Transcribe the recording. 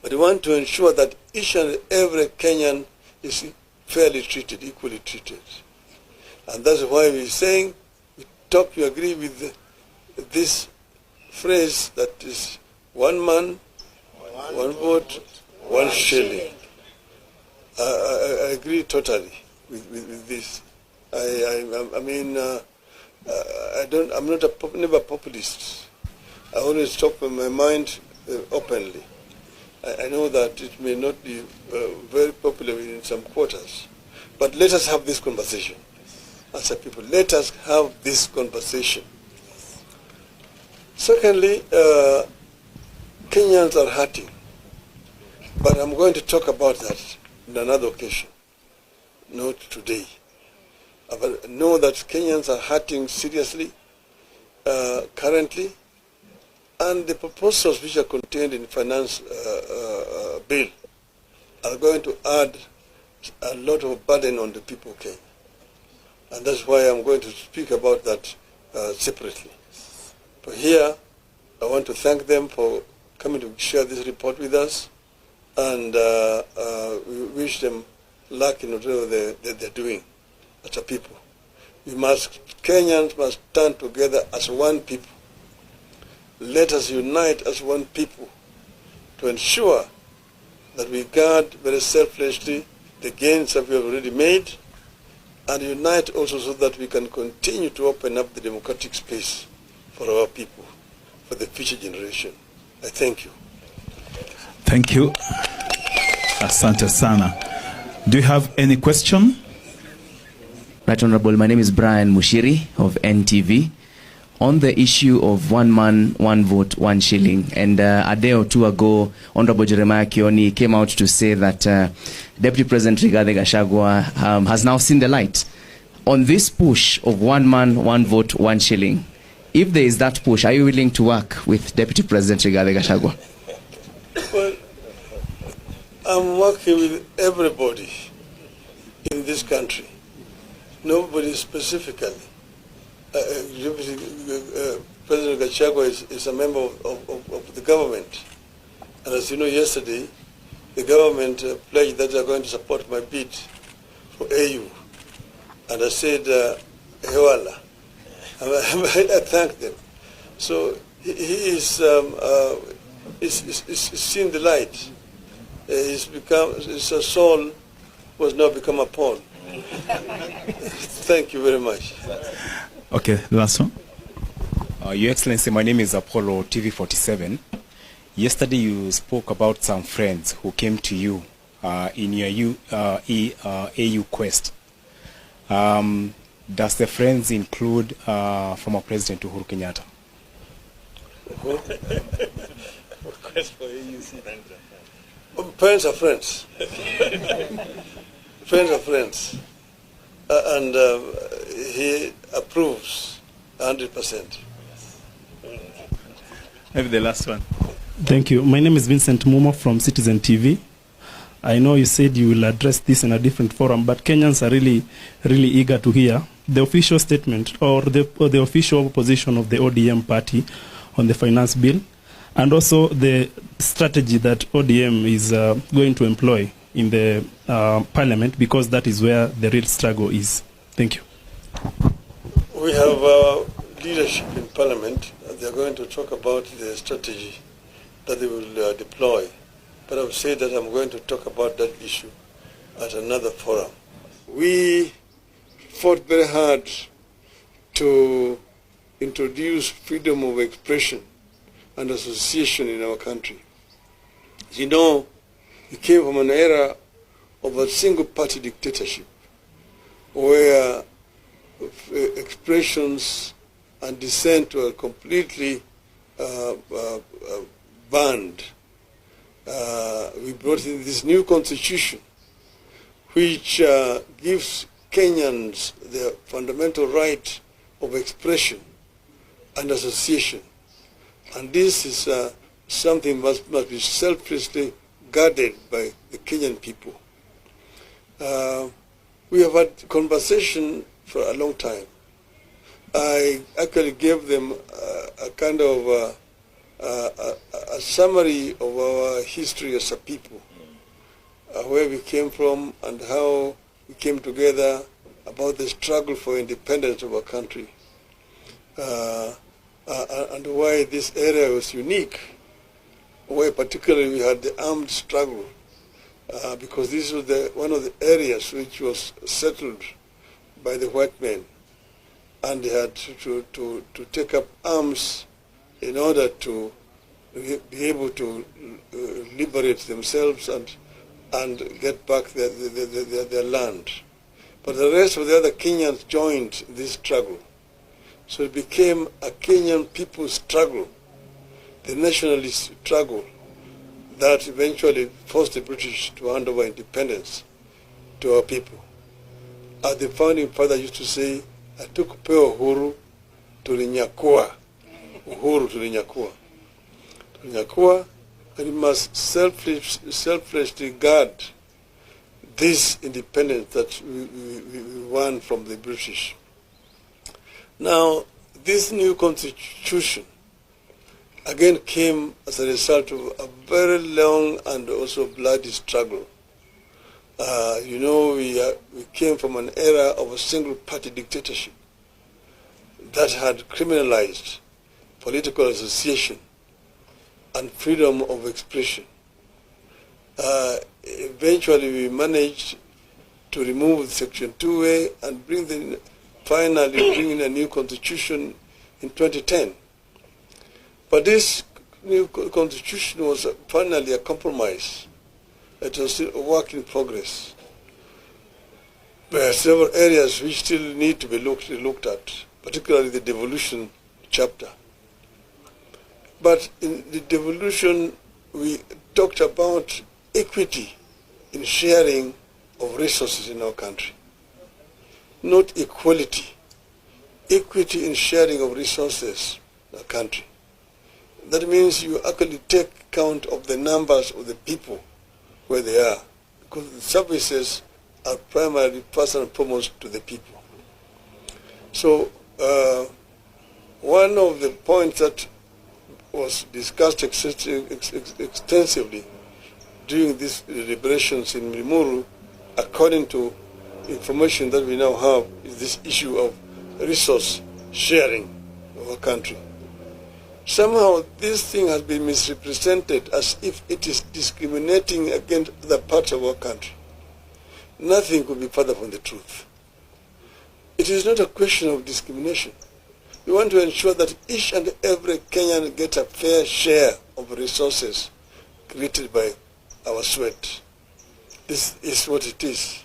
But we want to ensure that each and every Kenyan is fairly treated, equally treated. And that's why we're saying, we agree with this phrase that is one man, one vote, one shilling. I agree totally with this. I'm never a populist. I always talk with my mind openly. I know that it may not be very popular in some quarters, but let us have this conversation. As a people, let us have this conversation. Secondly, Kenyans are hurting, but I'm going to talk about that on another occasion, not today. But know that Kenyans are hurting seriously currently, and the proposals which are contained in the finance bill are going to add a lot of burden on the people of Kenya. And that's why I'm going to speak about that separately. But here, I want to thank them for coming to share this report with us, and we wish them luck in whatever they're doing as a people. Kenyans must stand together as one people. Let us unite as one people to ensure that we guard very selflessly the gains that we have already made, and unite also so that we can continue to open up the democratic space for our people, for the future generation. I thank you. Thank you. Asante sana. Do you have any question? Right, Honorable. My name is Brian Mushiri of NTV. On the issue of one man, one vote, one shilling, and a day or two ago, Honorable Jeremiah Kioni came out to say that Deputy President Rigathi Gachagua has now seen the light on this push of one man, one vote, one shilling. If there is that push, are you willing to work with Deputy President Rigathi Gachagua? Well, I'm working with everybody in this country. Nobody specifically. President Gachagua is a member of the government. And as you know, yesterday, the government pledged that they are going to support my bid for AU. And I said, Hewala. I thank them. So he is seen the light. His soul was now become a pawn. Thank you very much. Okay, the last one. Your Excellency, my name is Apollo TV47. Yesterday you spoke about some friends who came to you in your AU quest. Does the friends include former President Uhuru Kenyatta? Request for AUC. Friends are friends. Friends are friends. And he approves 100%. Maybe the last one. Thank you. My name is Vincent Mumo from Citizen TV. I know you said you will address this in a different forum, but Kenyans are really eager to hear the official statement or the official position of the ODM party on the finance bill, and also the strategy that ODM is going to employ in the parliament, because that is where the real struggle is. Thank you. We have leadership in parliament. They are going to talk about the strategy that they will deploy. But I would say that I'm going to talk about that issue at another forum. We fought very hard to introduce freedom of expression and association in our country. You know, we came from an era of a single-party dictatorship where expressions and dissent were completely banned. We brought in this new constitution which gives Kenyans the fundamental right of expression and association. And this is something must be selflessly guarded by the Kenyan people. We have had conversation for a long time. I actually gave them a kind of a summary of our history as a people, where we came from and how we came together, about the struggle for independence of our country, and why this area was unique, where particularly we had the armed struggle, because this was one of the areas which was settled by the white men, and they had to take up arms in order to be able to liberate themselves and get back their land. But the rest of the other Kenyans joined this struggle. So it became a Kenyan people's struggle, the nationalist struggle, that eventually forced the British to hand over independence to our people. As the founding father used to say, "Hatukupewa uhuru, tulinyakua." Uhuru tulinyakua. Tulinyakua, and we must selflessly guard this independence that we won from the British. Now, this new constitution again came as a result of a very long and also bloody struggle. You know, we came from an era of a single-party dictatorship that had criminalized political association and freedom of expression. Eventually, we managed to remove Section 2A and finally bring in a new constitution in 2010. But this new constitution was finally a compromise. It was still a work in progress. There are several areas which still need to be looked at, particularly the devolution chapter. But in the devolution, we talked about equity in sharing of resources in our country. Not equality. Equity in sharing of resources in our country. That means you actually take count of the numbers of the people where they are, because the services are primarily first and foremost to the people. So one of the points that was discussed extensively during these deliberations in Limuru, according to information that we now have, is this issue of resource sharing of our country. Somehow this thing has been misrepresented as if it is discriminating against other parts of our country. Nothing could be further from the truth. It is not a question of discrimination. We want to ensure that each and every Kenyan gets a fair share of resources created by our sweat. This is what it is.